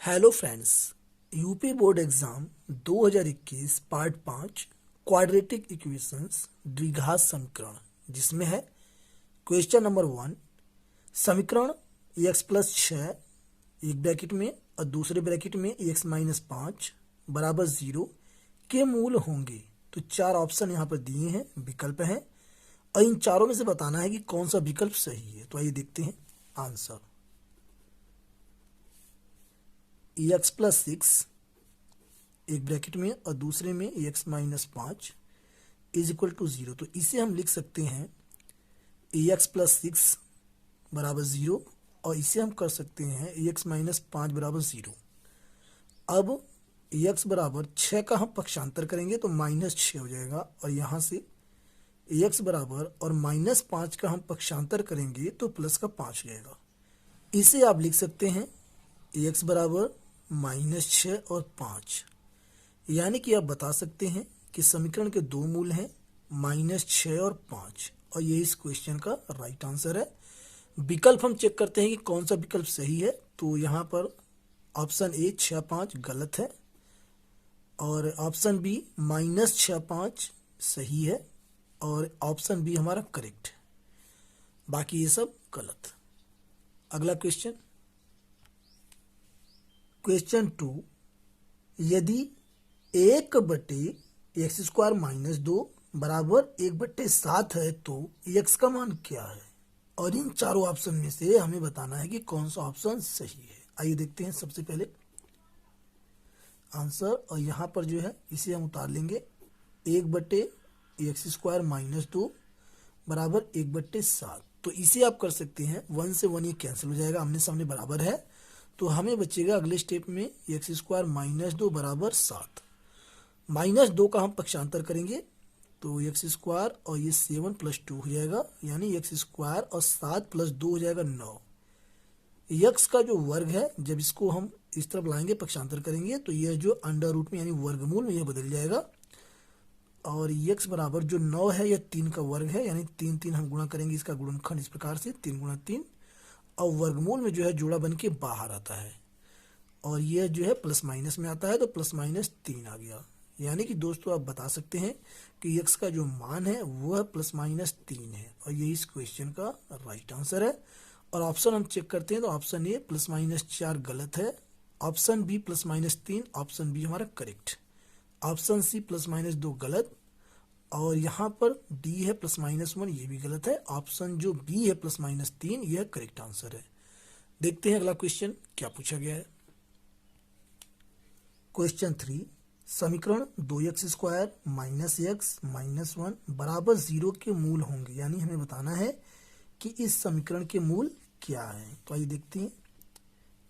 Hello friends, UP board exam 2021 part 5 quadratic equations द्विघात समीकरण, जिसमें है क्वेश्चन नंबर 1। समीकरण x प्लस 6 एक ब्रैकेट में और दूसरे ब्रैकेट में x माइनस 5 बराबर 0 के मूल होंगे। तो चार ऑप्शन यहाँ पर दिए हैं, विकल्प हैं, और इन चारों में से बताना है कि कौन सा विकल्प सही है। तो आइए देखते हैं आंसर। x प्लस 6 एक ब्रैकेट में और दूसरे में x minus 5 is equal to 0। तो इसे हम लिख सकते हैं x प्लस 6 बराबर 0, और इसे हम कर सकते हैं x माइनस 5 बराबर 0। अब x बराबर 6 का हम पक्षांतर करेंगे तो माइनस 6 हो जाएगा, और यहाँ से x बराबर और माइनस 5 का हम पक्षांतर करेंगे तो प्लस का 5 हो जाएगा। इसे आप लिख सकते हैं x बराबर माइनस 6 और 5, यानी कि आप बता सकते हैं कि समीकरण के दो मूल हैं माइनस 6 और 5, और यही इस क्वेश्चन का राइट आंसर है। विकल्प हम चेक करते हैं कि कौन सा विकल्प सही है। तो यहाँ पर ऑप्शन ए 6 5 गलत है, और ऑप्शन बी माइनस 6 5 सही है, और ऑप्शन बी हमारा करेक्ट है। बाकी ये सब गलत। अगला क्वेश्चन, क्वेश्चन 2। यदि 1/x² माइनस 2 बराबर 1/7 है तो x का मान क्या है? और इन चारों ऑप्शन में से हमें बताना है कि कौन सा ऑप्शन सही है। आइए देखते हैं सबसे पहले आंसर, और यहाँ पर जो है इसे हम उतार लेंगे 1/x² माइनस 2 बराबर 1/7। तो इसे आप कर सकते हैं 1 से 1 ये कैंसिल हो जाएगा, आमने सामने बराबर है, तो हमें बचेगा अगले स्टेप में x² माइनस 2 बराबर 7। माइनस 2 का हम पक्षांतर करेंगे तो x² और ये 7 प्लस 2 हो जाएगा, यानी x² और 7 प्लस 2 हो जाएगा 9। x का जो वर्ग है, जब इसको हम इस तरफ लाएंगे पक्षांतर करेंगे तो यह जो अंडर रूट में यानी वर्गमूल में यह बदल जाएगा, और x बराबर जो 9 है यह 3 का वर्ग है, यानी 3 3 हम गुणा करेंगे, इसका गुणनखंड इस प्रकार से 3 गुणा 3, और वर्गमूल में जो है जोड़ा बन के बाहर आता है, और यह जो है प्लस माइनस में आता है, तो प्लस माइनस 3 आ गया। यानी कि दोस्तों आप बता सकते हैं कि x का जो मान है वह प्लस माइनस 3 है, और यही इस क्वेश्चन का राइट आंसर है। और ऑप्शन हम चेक करते हैं तो ऑप्शन ए प्लस माइनस 4 गलत है, option B plus minus 3, option B हमारा correct, option C plus minus 2 गलत, और यहाँ पर डी है प्लस माइनस 1, ये भी गलत है। ऑप्शन जो बी है प्लस माइनस 3, यह करेक्ट आंसर है। देखते हैं अगला क्वेश्चन क्या पूछा गया है। क्वेश्चन 3। समीकरण 2x² माइनस x माइनस 1 बराबर 0 के मूल होंगे, यानी हमें बताना है कि इस समीकरण के मूल क्या है। तो आइए देखते हैं,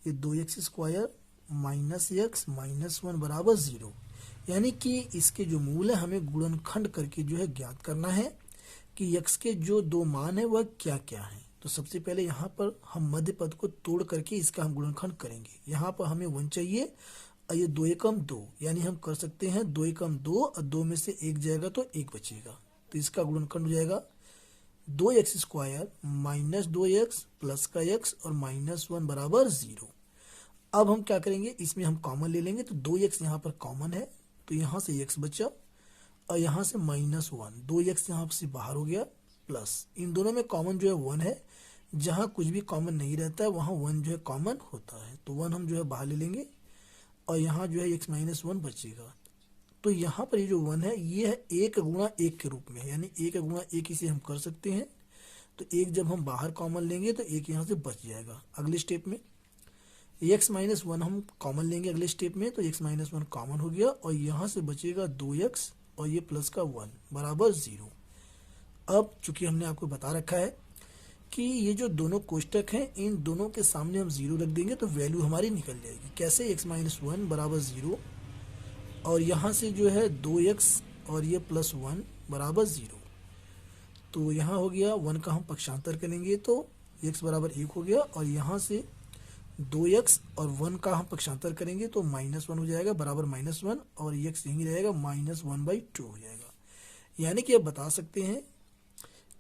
ये 2x² माइनस x माइनस 1 बराबर 0, यानी कि इसके जो मूल है हमें गुणनखंड करके जो है ज्ञात करना है कि x के जो दो मान है वह क्या क्या है। तो सबसे पहले यहाँ पर हम मध्य पद को तोड़ करके इसका हम गुणनखंड करेंगे। यहाँ पर हमें 1 चाहिए, और ये 2 एकम 2, यानी हम कर सकते हैं 2 एकम 2, और 2 में से 1 जाएगा तो 1 बचेगा, तो इसका गुणनखंड हो जाएगा 2x² माइनस 2x प्लस का x और माइनस 1 बराबर 0। अब हम क्या करेंगे, इसमें हम कॉमन ले लेंगे, तो 2x यहाँ पर कॉमन है, तो यहाँ से x बचा, और यहाँ से माइनस 1, 2x यहाँ से बाहर हो गया, प्लस इन दोनों में कॉमन जो है 1 है, जहाँ कुछ भी कॉमन नहीं रहता है वहाँ 1 जो है कॉमन होता है, तो 1 हम जो है बाहर ले लेंगे, और यहाँ जो है x माइनस 1 बचेगा। तो यहाँ पर ये जो 1 है ये है 1 गुणा 1 के रूप में, यानी 1 गुणा 1 इसे हम कर सकते हैं। तो 1 जब हम बाहर कॉमन लेंगे तो 1 यहाँ से बच जाएगा। अगले स्टेप में x माइनस 1 हम कॉमन लेंगे अगले स्टेप में, तो x माइनस 1 कॉमन हो गया, और यहाँ से बचेगा 2x और ये प्लस का 1 बराबर 0। अब चूंकि हमने आपको बता रखा है कि ये जो दोनों कोष्टक हैं इन दोनों के सामने हम 0 रख देंगे तो वैल्यू हमारी निकल जाएगी। कैसे, x माइनस 1 बराबर 0, और यहाँ से जो है 2x और ये प्लस 1 बराबर 0। तो यहाँ हो गया 1 का हम पक्षांतर करेंगे तो x बराबर 1 हो गया, और यहाँ से 2x और 1 का हम पक्षांतर करेंगे तो माइनस 1 हो जाएगा बराबर माइनस 1, और x यहीं रहेगा माइनस 1/2 हो जाएगा। यानी कि आप बता सकते हैं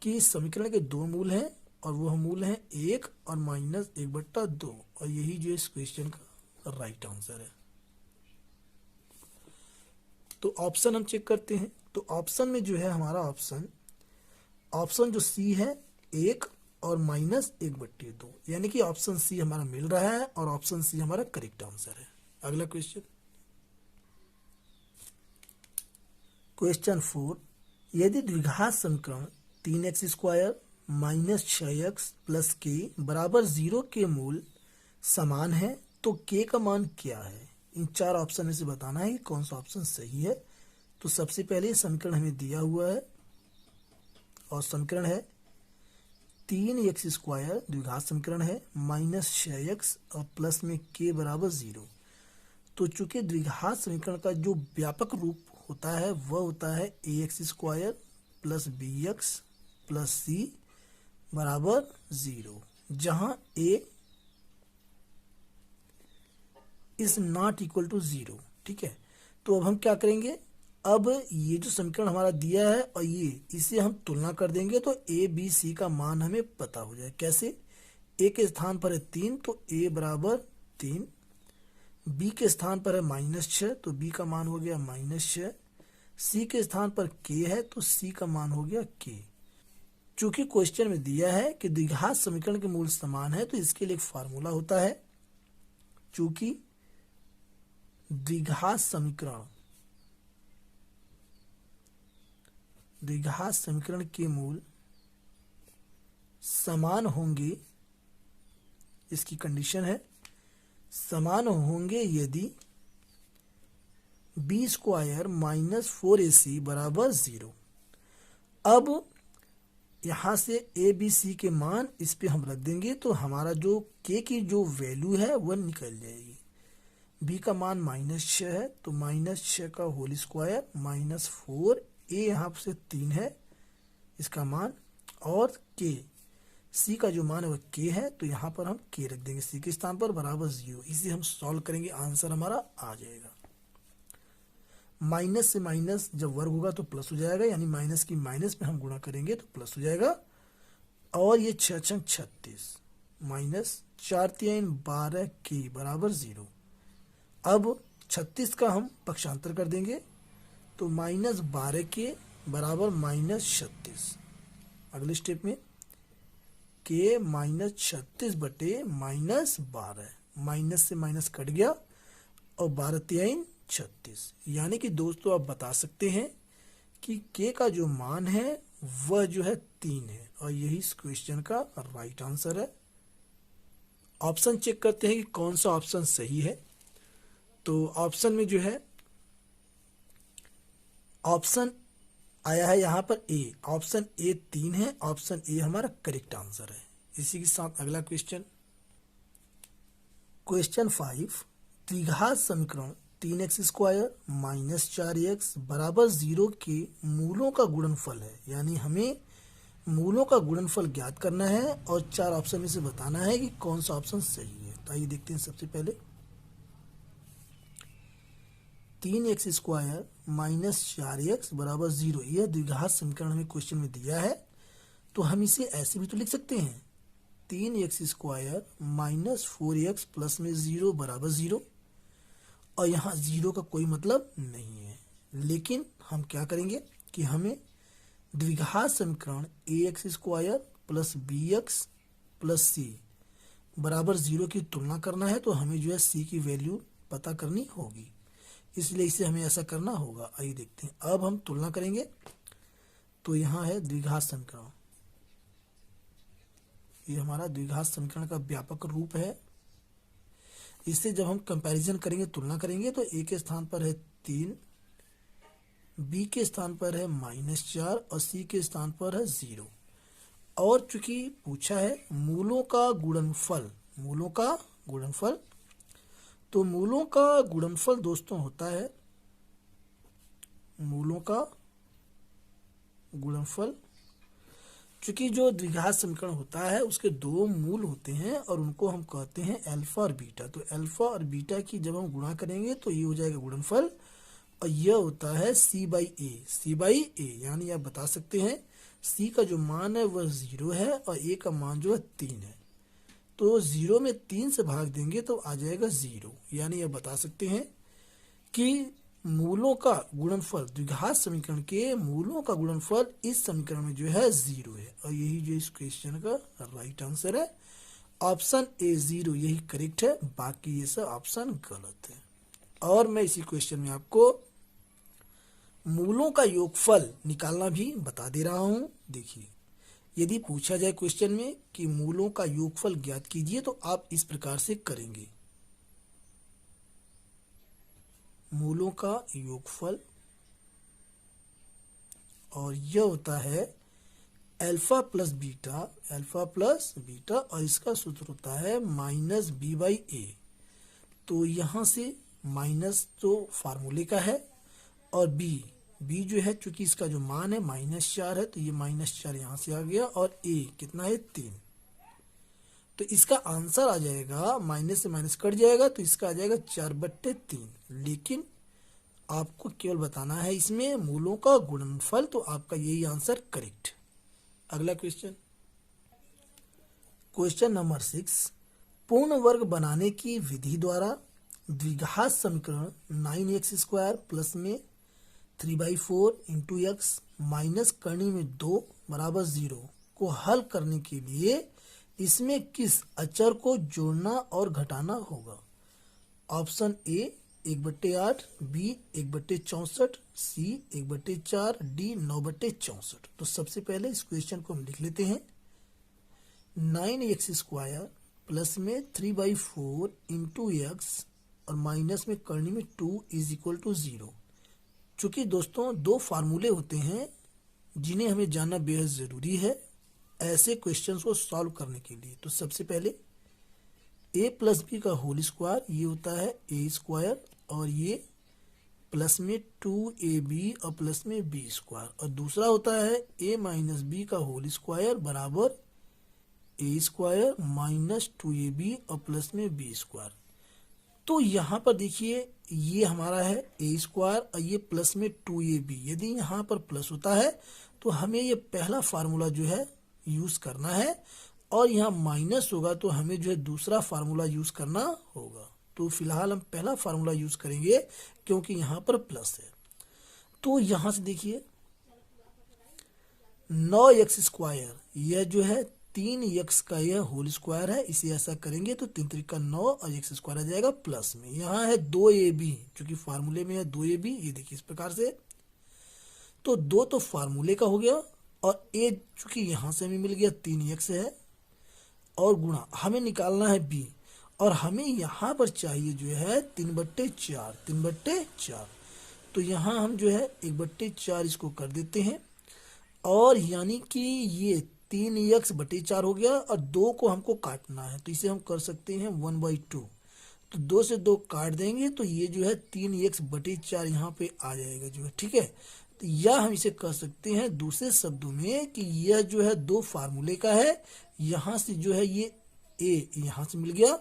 कि समीकरण के दो मूल हैं, और वह मूल हैं 1 और माइनस 1/2, और यही जो इस क्वेश्चन का राइट आंसर है। तो ऑप्शन हम चेक करते हैं। तो ऑप्शन में जो है हमारा ऑप्शन जो सी है 1 और -1/2, यानी कि ऑप्शन सी हमारा मिल रहा है और ऑप्शन सी हमारा करेक्ट आंसर है। अगला क्वेश्चन, क्वेश्चन 4, यदि द्विघात समीकरण 3x² -6x + k बराबर 0 के मूल समान है तो k का मान क्या है? इन 4 ऑप्शन में से बताना है कि कौन सा ऑप्शन सही है। तो सबसे पहले समीकरण हमें दिया हुआ है और समीकरण है 3x² द्विघात समीकरण है -6x और प्लस में k बराबर 0। तो चूंकि द्विघात समीकरण का जो व्यापक रूप होता है वह होता है ax² + bx + c बराबर 0, जहां a is not equal to 0। ठीक है, तो अब हम क्या करेंगे, अब ये जो समीकरण हमारा दिया है और इसे हम तुलना कर देंगे तो a b c का मान हमें पता हो जाए। कैसे? a के स्थान पर है 3 तो a बराबर 3, b के स्थान पर है -6 तो b का मान हो गया -6, c के स्थान पर k है तो c का मान हो गया k। चूंकि क्वेश्चन में दिया है कि द्विघात समीकरण के मूल समान है तो इसके लिए एक फार्मूला होता है। चूंकि द्विघात समीकरण के मूल समान होंगे, इसकी कंडीशन है समान होंगे यदि b² -4ac बराबर 0। अब यहां से a b c के मान इस पे हम रख देंगे तो हमारा जो k की जो वैल्यू है वह निकल जाएगी। b का मान -6 है तो -6 का होल स्क्वायर -4, a यहाँ से 3 है इसका मान, और k c का जो मान है वह k है तो यहाँ पर हम k रख देंगे c के स्थान पर बराबर 0। इसे हम सॉल्व करेंगे, आंसर हमारा आ जाएगा। माइनस से माइनस जब वर्ग होगा तो प्लस हो जाएगा, यानी माइनस की माइनस में हम गुणा करेंगे तो प्लस हो जाएगा। और ये 6 × 36 -4 × 12 k बराबर 0। अब 36 का हम पक्षांतर कर देंगे तो -12 k बराबर -36। अगले स्टेप में k -36 बटे -12, माइनस से माइनस कट गया और 12 × 36, यानी कि दोस्तों आप बता सकते हैं कि k का जो मान है वह जो है 3 है और यही इस क्वेश्चन का राइट आंसर है। ऑप्शन चेक करते हैं कि कौन सा ऑप्शन सही है। तो ऑप्शन में जो है ऑप्शन आया है यहाँ पर ए, ऑप्शन ए 3 है, ऑप्शन ए हमारा करेक्ट आंसर है। इसी के साथ अगला क्वेश्चन, क्वेश्चन 5, द्विघात समीकरण 3x² -4x बराबर 0 के मूलों का गुणनफल है, यानी हमें मूलों का गुणनफल ज्ञात करना है और 4 ऑप्शन में से बताना है कि कौन सा ऑप्शन सही है। तो आइए देखते हैं। सबसे पहले 3x² -4x बराबर 0, यह द्विघात समीकरण हमें क्वेश्चन में दिया है तो हम इसे ऐसे भी तो लिख सकते हैं 3x² -4x प्लस में 0 बराबर 0, और यहाँ 0 का कोई मतलब नहीं है। लेकिन हम क्या करेंगे कि हमें द्विघात समीकरण ax² + bx + c बराबर 0 की तुलना करना है, तो हमें जो है c की वैल्यू पता करनी होगी, इसलिए इसे हमें ऐसा करना होगा। आइए देखते हैं। अब हम तुलना करेंगे तो यहाँ है द्विघात समीकरण, ये हमारा द्विघात समीकरण का व्यापक रूप है। इससे जब हम कंपैरिजन करेंगे, तुलना करेंगे, तो a के स्थान पर है 3, b के स्थान पर है -4 और c के स्थान पर है 0। और चूंकि पूछा है मूलों का गुणनफल, तो मूलों का गुणनफल दोस्तों होता है, मूलों का गुणनफल, चूंकि जो द्विघात समीकरण होता है उसके 2 मूल होते हैं और उनको हम कहते हैं अल्फा और बीटा। तो अल्फा और बीटा की जब हम गुणा करेंगे तो ये हो जाएगा गुणनफल, और यह होता है c/a, यानी आप बता सकते हैं c का जो मान है वह 0 है और a का मान जो है 3 है। तो 0 में 3 से भाग देंगे तो आ जाएगा 0। यानी अब बता सकते हैं कि मूलों का गुणनफल, द्विघात समीकरण के मूलों का गुणनफल इस समीकरण में जो है 0 है, और यही जो इस क्वेश्चन का राइट आंसर है। ऑप्शन ए 0 यही करेक्ट है, बाकी ये सब ऑप्शन गलत है। और मैं इसी क्वेश्चन में आपको मूलों का योगफल निकालना भी बता दे रहा हूं। देखिए, यदि पूछा जाए क्वेश्चन में कि मूलों का योगफल ज्ञात कीजिए तो आप इस प्रकार से करेंगे। मूलों का योगफल, और यह होता है अल्फा प्लस बीटा, और इसका सूत्र होता है माइनस बी बाई ए। तो यहां से माइनस तो फार्मूले का है, और बी जो है चूंकि इसका जो मान है -4 है, तो ये -4 यहां से आ गया, और ए कितना है 3। तो इसका आंसर आ जाएगा, माइनस से माइनस कट जाएगा तो इसका आ जाएगा 4/3। लेकिन आपको केवल बताना है इसमें मूलों का गुणनफल, तो आपका यही आंसर करेक्ट। अगला क्वेश्चन, क्वेश्चन नंबर 6, पूर्ण वर्ग बनाने की विधि द्वारा द्विघात समीकरण 9x² प्लस में 3/4 इंटू एक्स माइनस करनी में 2 बराबर 0 को हल करने के लिए इसमें किस अचर को जोड़ना और घटाना होगा? Option A 1/8, B 1/64, C 1/4, D 9/64। तो सबसे पहले इस क्वेश्चन को हम लिख लेते हैं। 9x² प्लस में 3/4 इंटू एक्स और माइनस में करनी में 2 इज इक्वल टू 0। चूंकि दोस्तों दो फार्मूले होते हैं जिन्हें हमें जानना बेहद जरूरी है ऐसे क्वेश्चंस को सॉल्व करने के लिए। तो सबसे पहले a प्लस बी का होल स्क्वायर, ये होता है a², और ये प्लस में 2ab और प्लस में b², और दूसरा होता है a माइनस बी का होल स्क्वायर बराबर a² माइनस 2ab और प्लस में b²। तो यहाँ पर देखिए ये हमारा है a² और ये प्लस में 2ab। यदि यहाँ पर प्लस होता है तो हमें ये पहला फार्मूला जो है यूज करना है, और यहाँ माइनस होगा तो हमें जो है दूसरा फार्मूला यूज करना होगा। तो फिलहाल हम पहला फार्मूला यूज करेंगे क्योंकि यहाँ पर प्लस है। तो यहाँ से देखिए 9x², यह जो है 3x का यह होल स्क्वायर है, इसे ऐसा करेंगे तो 3 3 का 9 और x² आ जाएगा प्लस में। यहाँ है 2ab, क्योंकि फार्मूले में है 2ab, ये देखिए इस प्रकार से। तो 2 तो फार्मूले का हो गया, और a चूंकि यहाँ से हमें मिल गया 3x है, और गुणा हमें निकालना है b, और हमें यहाँ पर चाहिए जो है 3/4। तो यहाँ हम जो है 1/4 इसको कर देते हैं, और यानी कि ये 3x/4 हो गया, और 2 को हमको काटना है तो इसे हम कर सकते हैं 1/2। तो 2 से 2 काट देंगे तो ये जो है 3x/4 यहाँ पे आ जाएगा जो है, ठीक है। तो या हम इसे कह सकते हैं दूसरे शब्दों में कि यह जो है 2 फार्मूले का है, यहाँ से जो है ये a यहाँ से मिल गया,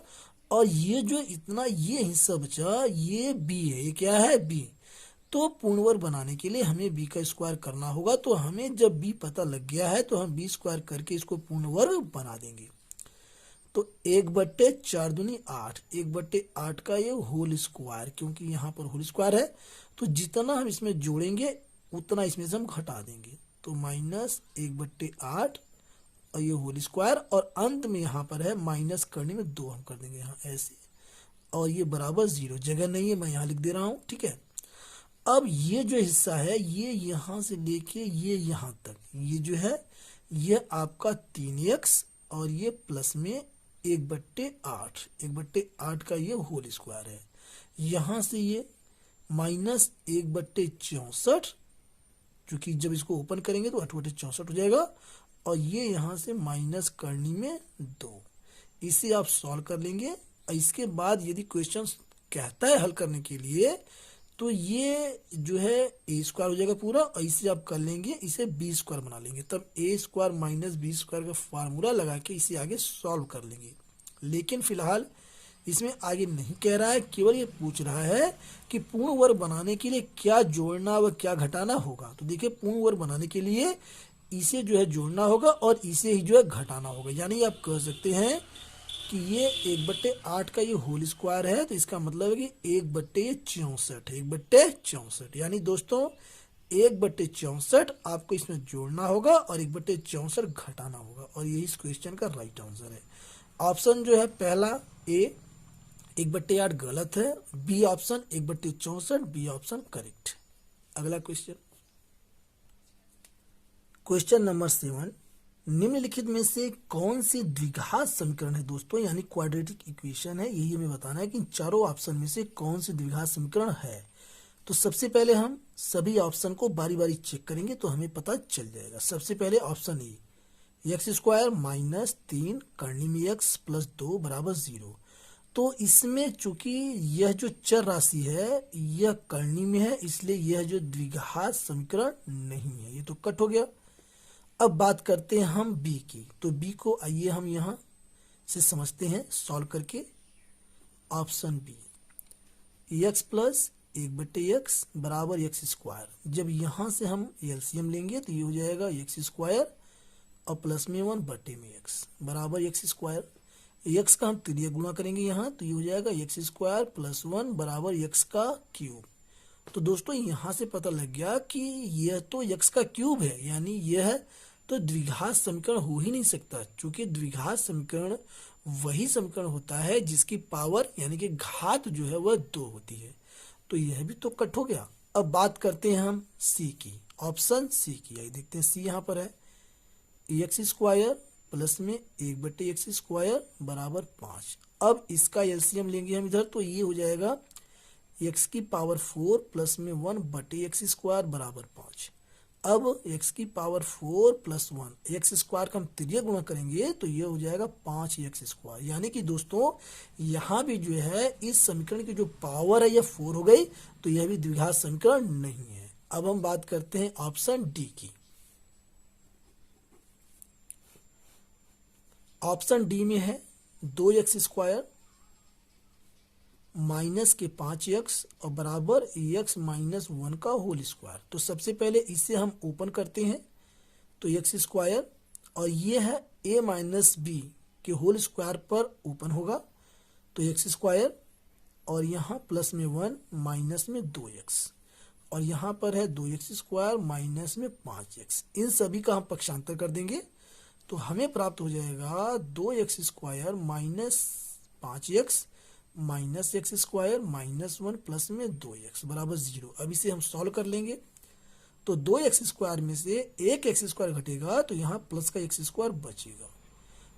और ये जो इतना ये हिस्सा बचा ये b है, ये क्या है b। तो पूर्ण वर्ग बनाने के लिए हमें b का स्क्वायर करना होगा। तो हमें जब b पता लग गया है तो हम b² करके इसको पूर्ण वर्ग बना देंगे। तो 1/4 दूनी 8, 1/8 का ये होल स्क्वायर, क्योंकि यहाँ पर होल स्क्वायर है तो जितना हम इसमें जोड़ेंगे उतना इसमें से हम घटा देंगे। तो माइनस 1/8 और ये होल स्क्वायर, और अंत में यहाँ पर है माइनस करने में 2 हम कर देंगे यहाँ ऐसे, और ये बराबर 0, जगह नहीं है मैं यहाँ लिख दे रहा हूँ, ठीक है। अब ये जो हिस्सा है ये यहाँ से लेके ये यहाँ तक, ये जो है ये आपका 3x और ये प्लस में 1/8 का ये होल स्क्वायर है। यहाँ से ये माइनस 1/64, क्योंकि जब इसको ओपन करेंगे तो 8/64 हो जाएगा, और ये यहाँ से माइनस करनी में 2। इसे आप सॉल्व कर लेंगे, और इसके बाद यदि क्वेश्चन कहता है हल करने के लिए तो ये जो है a² हो जाएगा पूरा, और इसे आप कर लेंगे, इसे b² बना लेंगे, तब a² माइनस b² का फार्मूला लगा के इसे आगे सॉल्व कर लेंगे। लेकिन फिलहाल इसमें आगे नहीं कह रहा है, केवल ये पूछ रहा है कि पूर्ण वर्ग बनाने के लिए क्या जोड़ना व क्या घटाना होगा। तो देखिए पूर्ण वर्ग बनाने के लिए इसे जो है जोड़ना होगा और इसे ही जो है घटाना होगा। यानी आप कह सकते हैं कि ये 1/8 का ये होल स्क्वायर है, तो इसका मतलब है कि 1/64 1/64, यानी दोस्तों 1/64 आपको इसमें जोड़ना होगा और 1/64 घटाना होगा, और यही इस क्वेश्चन का राइट आंसर है। ऑप्शन जो है पहला ए 1/8 गलत है, B option 1/64, B option correct. अगला क्वेश्चन, क्वेश्चन नंबर 7, निम्नलिखित में से कौन सी द्विघात समीकरण है दोस्तों, यानी क्वाड्रेटिक इक्वेशन है, यही हमें बताना है कि चारों ऑप्शन में से कौन सी द्विघात समीकरण है। तो सबसे पहले हम सभी ऑप्शन को बारी बारी चेक करेंगे तो हमें पता चल जाएगा। सबसे पहले ऑप्शन ए, x² - 3 करनी में x + 2 = 0। तो इसमें चूंकि यह जो चर राशि है यह करनी में है, इसलिए यह जो द्विघात समीकरण नहीं है, ये तो कट हो गया। अब बात करते हैं हम बी की, तो बी को आइए हम यहाँ से समझते हैं सॉल्व करके। Option B x + 1/x = x²। जब यहाँ से हम एलसीएम लेंगे तो ये हो जाएगा x² और प्लस में 1/x बराबर x²। x का हम त्रिय गुणा करेंगे यहाँ, तो ये हो जाएगा x² + 1 बराबर x³। तो दोस्तों यहाँ से पता लग गया कि यह तो x³ है, यानी यह तो द्विघात समीकरण हो ही नहीं सकता, क्योंकि द्विघात समीकरण वही समीकरण होता है जिसकी पावर यानी कि घात जो है वह 2 होती है। तो यह भी तो कट हो गया। अब बात करते हैं हम सी की, ऑप्शन सी की। आइए देखते हैं सी यहाँ पर है x² प्लस में 1/x² बराबर 5। अब इसका एलसीएम लेंगे हम इधर, तो ये हो जाएगा x⁴ प्लस में 1/x² बराबर 5। अब x⁴ प्लस 1 x² का हम त्रिय गुणा करेंगे तो ये हो जाएगा 5x², यानी कि दोस्तों यहाँ भी जो है इस समीकरण की जो पावर है यह 4 हो गई, तो यह भी द्विघात समीकरण नहीं है। अब हम बात करते हैं ऑप्शन डी की। ऑप्शन डी में है 2x² माइनस के 5x और बराबर x - 1 का होल स्क्वायर। तो सबसे पहले इसे हम ओपन करते हैं, तो x² और ये है a - b के होल स्क्वायर पर ओपन होगा, तो x² और यहाँ प्लस में 1 माइनस में 2x और यहाँ पर है 2x² माइनस में 5x। इन सभी का हम पक्षांतर कर देंगे तो हमें प्राप्त हो जाएगा 2x² minus 5x minus x² minus 1 plus में 2x बराबर 0। अब इसे हम सॉल्व कर लेंगे, तो 2x² में से एक x² घटेगा तो यहाँ प्लस का x² बचेगा,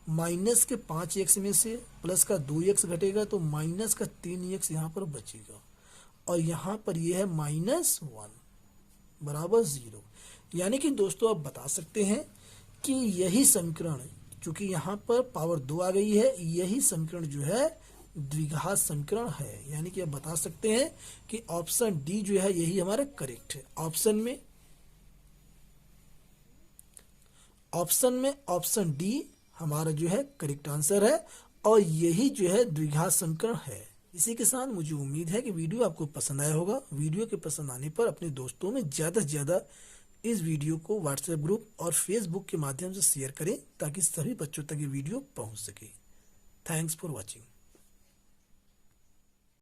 माइनस के 5x में से प्लस का 2x घटेगा तो माइनस का 3x यहाँ पर बचेगा, और यहाँ पर यह है -1 बराबर 0। यानी कि दोस्तों आप बता सकते हैं कि यही समीकरण, चूंकि यहाँ पर पावर 2 आ गई है, यही समीकरण जो है द्विघात समीकरण है। यानी कि आप बता सकते हैं कि ऑप्शन डी जो है यही हमारा करेक्ट है। ऑप्शन डी हमारा जो है करेक्ट आंसर है, और यही जो है द्विघात समीकरण है। इसी के साथ मुझे उम्मीद है कि वीडियो आपको पसंद आया होगा। वीडियो के पसंद आने पर अपने दोस्तों में ज़्यादा से ज़्यादा इस वीडियो को व्हाट्सएप ग्रुप और फेसबुक के माध्यम से शेयर करें ताकि सभी बच्चों तक ये वीडियो पहुंच सके। Thanks for watching.